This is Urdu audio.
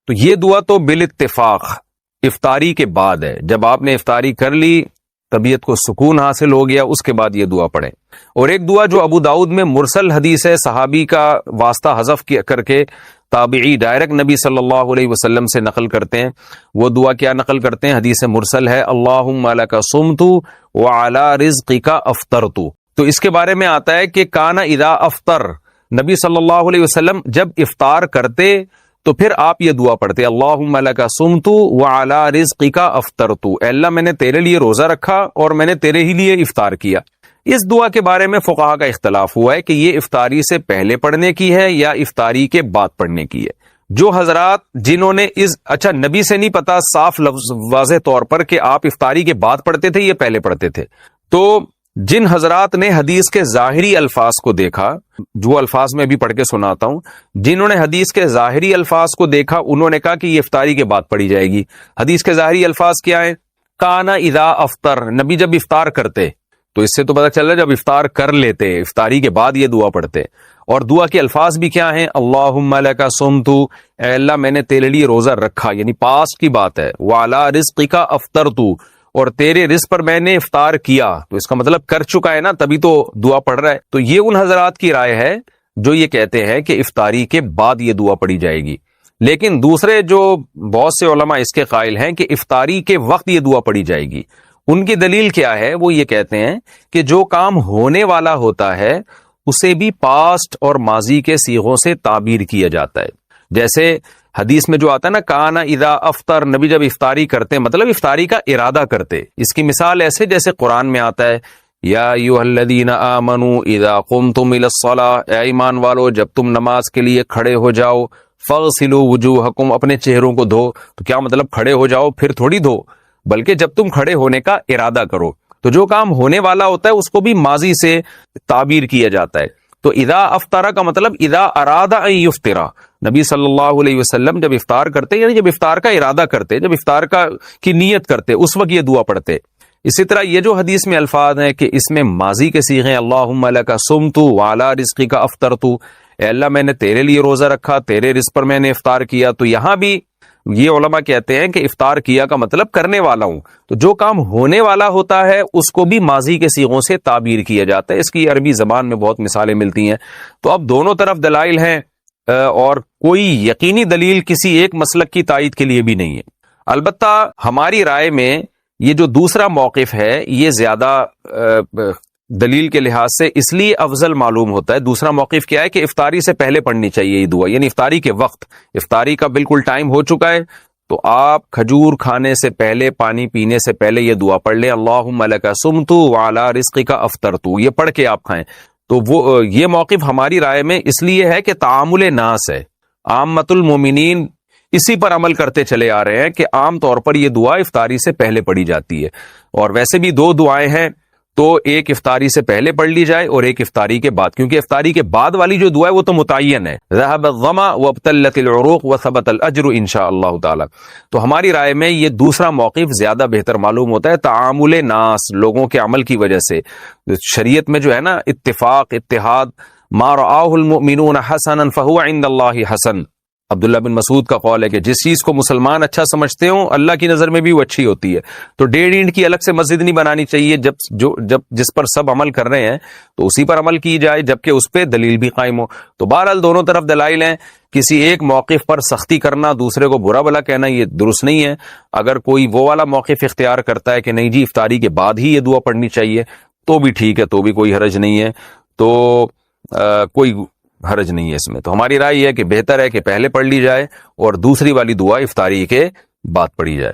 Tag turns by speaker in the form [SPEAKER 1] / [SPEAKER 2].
[SPEAKER 1] تو یہ دعا تو بالاتفاق افطاری کے بعد ہے. جب آپ نے افطاری کر لی، طبیعت کو سکون حاصل ہو گیا، اس کے بعد یہ دعا پڑھیں. اور ایک دعا جو ابو داؤد میں مرسل حدیث ہے، صحابی کا واسطہ حذف کر کے تابعی ڈائریکٹ نبی صلی اللہ علیہ وسلم سے نقل کرتے ہیں. وہ دعا کیا نقل کرتے ہیں؟ حدیث مرسل ہے، اللہم لک صمت وعلی رزقک افطرت. تو اس کے بارے میں آتا ہے کہ کان اذا افطر، نبی صلی اللہ علیہ وسلم جب افطار کرتے تو پھر آپ یہ دعا پڑھتے، اللہم لک صمت وعلی رزقک افطرت. اے اللہ میں نے تیرے لیے روزہ رکھا اور میں نے تیرے ہی لیے افطار کیا. اس دعا کے بارے میں فقہا کا اختلاف ہوا ہے کہ یہ افطاری سے پہلے پڑھنے کی ہے یا افطاری کے بعد پڑھنے کی ہے. جو حضرات جنہوں نے اچھا نبی سے نہیں پتا صاف لفظ واضح طور پر کہ آپ افطاری کے بعد پڑھتے تھے یہ پہلے پڑھتے تھے، تو جن حضرات نے حدیث کے ظاہری الفاظ کو دیکھا، جو الفاظ میں بھی پڑھ کے سناتا ہوں، جنہوں نے حدیث کے ظاہری الفاظ کو دیکھا انہوں نے کہا کہ یہ افطاری کے بعد پڑھی جائے گی. حدیث کے ظاہری الفاظ کیا ہیں؟ کانا اذا افطر، نبی جب افطار کرتے، تو اس سے تو پتہ چل رہا ہے جب افطار کر لیتے افطاری کے بعد یہ دعا پڑھتے. اور دعا کے الفاظ بھی کیا ہیں؟ اللہم لک صمت، اے اللہ میں نے تیرے لیے روزہ رکھا، یعنی پاسٹ کی بات ہے، وعلی رزقک افطرت، اور تیرے رزق پر میں نے افطار کیا. تو اس کا مطلب کر چکا ہے نا، تبھی تو دعا پڑھ رہا ہے. تو یہ ان حضرات کی رائے ہے جو یہ کہتے ہیں کہ افطاری کے بعد یہ دعا پڑھی جائے گی. لیکن دوسرے جو بہت سے علماء اس کے قائل ہیں کہ افطاری کے وقت یہ دعا پڑھی جائے گی. ان کی دلیل کیا ہے؟ وہ یہ کہتے ہیں کہ جو کام ہونے والا ہوتا ہے اسے بھی پاسٹ اور ماضی کے صیغوں سے تعبیر کیا جاتا ہے. جیسے حدیث میں جو آتا ہے نا، کانا اذا افطر، نبی جب افطاری کرتے مطلب افطاری کا ارادہ کرتے. اس کی مثال ایسے جیسے قرآن میں آتا ہے، یا ایھا الذین آمنوا اذا قمتم الی الصلاۃ، اے ایمان والو جب تم نماز کے لیے کھڑے ہو جاؤ، فاغسلوا وجوہکم، اپنے چہروں کو دھو. تو کیا مطلب کھڑے ہو جاؤ پھر تھوڑی دھو، بلکہ جب تم کھڑے ہونے کا ارادہ کرو. تو جو کام ہونے والا ہوتا ہے اس کو بھی ماضی سے تعبیر کیا جاتا ہے. تو اذا افطر کا مطلب اذا اراد ان یفطر، نبی صلی اللہ علیہ وسلم جب افطار کرتے یعنی جب افطار کا ارادہ کرتے، جب افطار کی نیت کرتے اس وقت یہ دعا پڑھتے. اسی طرح یہ جو حدیث میں الفاظ ہیں کہ اس میں ماضی کے صیغے ہیں، اللہم لک صمت وعلی رزقک افطرت، اے اللہ میں نے تیرے لیے روزہ رکھا، تیرے رزق پر میں نے افطار کیا. تو یہاں بھی یہ علماء کہتے ہیں کہ افطار کیا کا مطلب کرنے والا ہوں. تو جو کام ہونے والا ہوتا ہے اس کو بھی ماضی کے صیغوں سے تعبیر کیا جاتا ہے. اس کی عربی زبان میں بہت مثالیں ملتی ہیں. تو اب دونوں طرف دلائل ہیں اور کوئی یقینی دلیل کسی ایک مسلک کی تائید کے لیے بھی نہیں ہے. البتہ ہماری رائے میں یہ جو دوسرا موقف ہے یہ زیادہ دلیل کے لحاظ سے اس لیے افضل معلوم ہوتا ہے. دوسرا موقف کیا ہے کہ افطاری سے پہلے پڑھنی چاہیے یہ دعا، یعنی افطاری کے وقت، افطاری کا بالکل ٹائم ہو چکا ہے تو آپ کھجور کھانے سے پہلے، پانی پینے سے پہلے یہ دعا پڑھ لیں، اللہم لک صمت وعلی رزقک افطرت، یہ پڑھ کے آپ کھائیں. تو وہ یہ موقف ہماری رائے میں اس لیے ہے کہ تعامل ناس ہے، عامۃ المومنین اسی پر عمل کرتے چلے آ رہے ہیں کہ عام طور پر یہ دعا افطاری سے پہلے پڑھی جاتی ہے. اور ویسے بھی دو دعائیں ہیں، تو ایک افطاری سے پہلے پڑھ لی جائے اور ایک افطاری کے بعد، کیونکہ افطاری کے بعد والی جو دعا ہے وہ تو متعین ہے، ذهب الظما وابتلت العروق وثبت الاجر انشاءاللہ تعالی. تو ہماری رائے میں یہ دوسرا موقف زیادہ بہتر معلوم ہوتا ہے تعامل ناس، لوگوں کے عمل کی وجہ سے. شریعت میں جو ہے نا اتفاق، اتحاد، ما رآہ المؤمنون حسنا فهو عند اللہ حسن. عبداللہ بن مسعود کا قول ہے کہ جس چیز کو مسلمان اچھا سمجھتے ہوں اللہ کی نظر میں بھی وہ اچھی ہوتی ہے. تو ڈیڑھ اینٹ کی الگ سے مسجد نہیں بنانی چاہیے، جب جس پر سب عمل کر رہے ہیں تو اسی پر عمل کی جائے، جبکہ اس پہ دلیل بھی قائم ہو. تو بہرحال دونوں طرف دلائل ہیں. کسی ایک موقف پر سختی کرنا، دوسرے کو برا بھلا کہنا یہ درست نہیں ہے. اگر کوئی وہ والا موقف اختیار کرتا ہے کہ نہیں جی افطاری کے بعد ہی یہ دعا پڑھنی چاہیے تو بھی ٹھیک ہے، تو بھی کوئی حرج نہیں ہے، تو کوئی حرج نہیں ہے اس میں. تو ہماری رائے یہ ہے کہ بہتر ہے کہ پہلے پڑھ لی جائے اور دوسری والی دعا افطاری کے بعد پڑھی جائے.